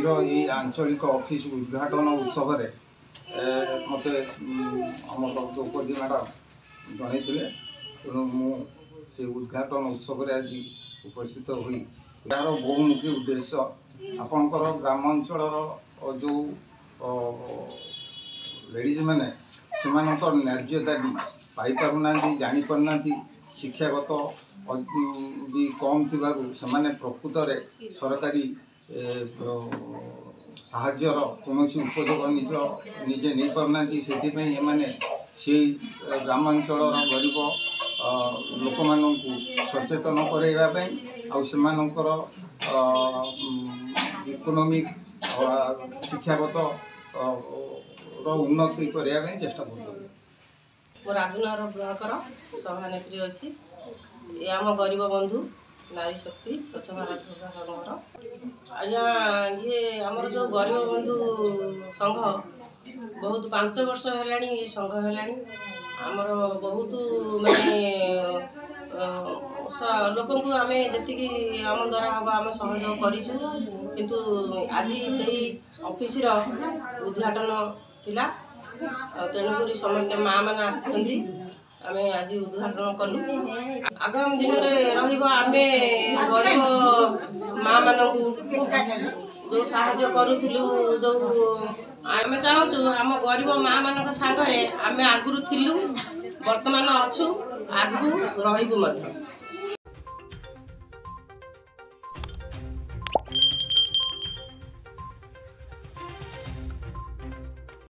ଆଜିर ये आंचलिक ऑफिस उद्घाटन उत्सव मत आम द्रौपदी मैडम जन तेणु मुझे उद्घाटन उत्सव आज उपस्थित हुई यार बहुमुखी उद्देश्य आपणकर ग्रामांचल जो लेडीज मैंने से न्याय्य दाबी पाईपारूना जापना शिक्षागत भी कम थी प्रकृत में सरकारी साहाय्यर कौन उपयोग निजे नहीं पारना से ग्रामांचल गरीब लोक मानू सचेतन करवाई आर इकोनॉमिक शिक्षागत उन्नति करने चेष्टा कर राजनगर ब्लकर सभानेत्री अच्छी आम गरीब बंधु नारी शक्ति स्वच्छ भारत संघर आज्ञा ये आमर जो गरीब बंधु संघ बहुत 5 वर्ष है संघ है आमर बहुत माने लोक आम जी आम द्वारा हम आम सहयोग करूँ आज से ऑफिस उद्घाटन थिला तेणुक समस्त माँ मैंने आसी आम आज उद्घाटन कलु आगामी दिन में आम गरीब माँ मान जो साहाय्य करूँ जो आम चाहूँ आम गरीब माँ मान सागर आम आगुरी थिलु वर्तमान अच्छु आगू रही।